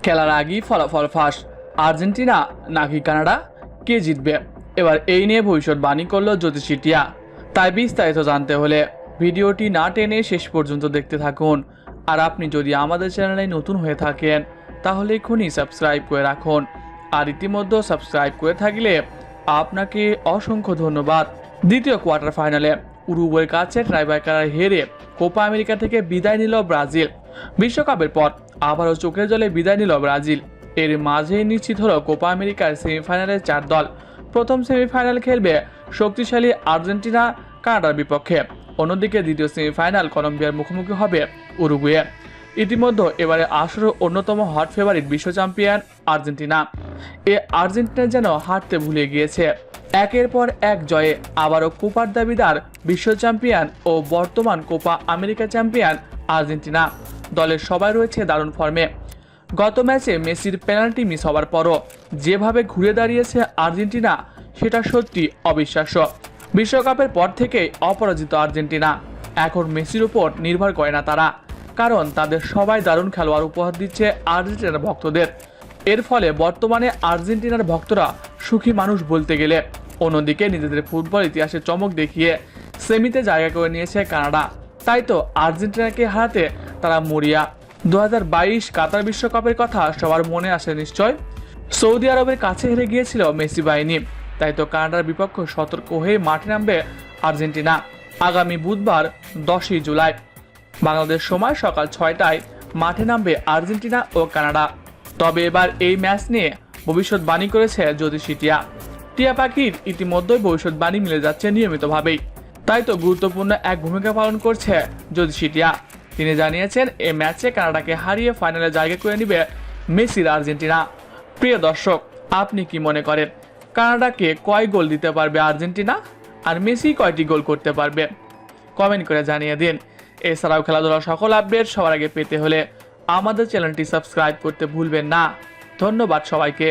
খেলার আগেই ফলাফল ফাঁস, আর্জেন্টিনা নাকি কানাডা, কে জিতবে? এবার এই নিয়ে ভবিষ্যৎবাণী করলো জ্যোতিষী টিয়া। তাই বিস্তারিত জানতে হলে ভিডিওটি না টেনে শেষ পর্যন্ত দেখতে থাকুন। আর আপনি যদি আমাদের চ্যানেলে নতুন হয়ে থাকেন তাহলে এখনই সাবস্ক্রাইব করে রাখুন। আর ইতিমধ্যে সাবস্ক্রাইব করে থাকলে আপনাকে অসংখ্য ধন্যবাদ। দ্বিতীয় কোয়ার্টার ফাইনালে উরুগুয়ের কাছে ট্রাইব্রেকারে হেরে কোপা আমেরিকা থেকে বিদায় নিল ব্রাজিল। বিশ্বকাপের পর আবারও চোখের জলে বিদায় নিল ব্রাজিল। এর মাঝেই নিশ্চিত হলো কোপা আমেরিকার সেমিফাইনালের 4 দল। প্রথম সেমিফাইনাল খেলবে শক্তিশালী আর্জেন্টিনা কানাডার বিপক্ষে, অন্যদিকে দ্বিতীয় সেমিফাইনাল কলম্বিয়ার মুখোমুখি হবে উরুগুয়ে। ইতিমধ্যে এবারে আসরের অন্যতম হট ফেভারিট বিশ্ব চ্যাম্পিয়ন আর্জেন্টিনা। আর্জেন্টিনা যেন হারতে ভুলে গিয়েছে। একের পর এক জয়ে আবারও কোপার দাবিদার বিশ্ব চ্যাম্পিয়ন ও বর্তমান কোপা আমেরিকা চ্যাম্পিয়ন আর্জেন্টিনা। দলের সবাই রয়েছে দারুণ ফর্মে। গত ম্যাচে মেসির পেনাল্টি মিস হওয়ার পরও যেভাবে ঘুরে দাঁড়িয়েছে আর্জেন্টিনা সেটা সত্যি অবিশ্বাস্য। বিশ্বকাপের পর থেকেই অপরাজিত আর্জেন্টিনা। এখন মেসির উপর নির্ভর করে না তারা, কারণ তাদের সবাই দারুণ খেলোয়াড় উপহার দিচ্ছে আর্জেন্টিনার ভক্তদের। এর ফলে বর্তমানে আর্জেন্টিনার ভক্তরা সুখী মানুষ বলতে গেলে। অন্যদিকে নিজেদের ফুটবল ইতিহাসে চমক দেখিয়ে সেমিতে জায়গা করে নিয়েছে কানাডা। তাই তো আর্জেন্টিনাকে হারাতে তারা মরিয়া। 2022 কাতার বিশ্বকাপের কথা সবার মনে আসে নিশ্চয়। সৌদি আরবের কাছে হেরে গিয়েছিল মেসি বাহিনী। তাই তো কানাডার বিপক্ষে সতর্ক হয়ে মাঠে নামবে আর্জেন্টিনা আগামী বুধবার 10ই জুলাই বাংলাদেশ সময় সকাল 6টায় মাঠে নামবে আর্জেন্টিনা ও কানাডা। তবে এবার এই ম্যাচ নিয়ে ভবিষ্যৎবাণী করেছে জ্যোতিষী টিয়া। টিয়া পাখির ইতিমধ্যেই ভবিষ্যৎবাণী মিলে যাচ্ছে নিয়মিতভাবেই। তাই তো গুরুত্বপূর্ণ এক ভূমিকা পালন করছে জ্যোতিষী টিয়া। তিনি জানিয়েছেন এই ম্যাচে কানাডাকে হারিয়ে ফাইনালে জায়গা করে নেবে মেসির আর্জেন্টিনা। প্রিয় দর্শক, আপনি কি মনে করেন কানাডাকে কয় গোল দিতে পারবে আর্জেন্টিনা, আর মেসি কয়টি গোল করতে পারবে? কমেন্ট করে জানিয়ে দিন। এছাড়াও খেলাধুলার সকল আপডেট সবার আগে পেতে হলে আমাদের চ্যানেলটি সাবস্ক্রাইব করতে ভুলবেন না। ধন্যবাদ সবাইকে।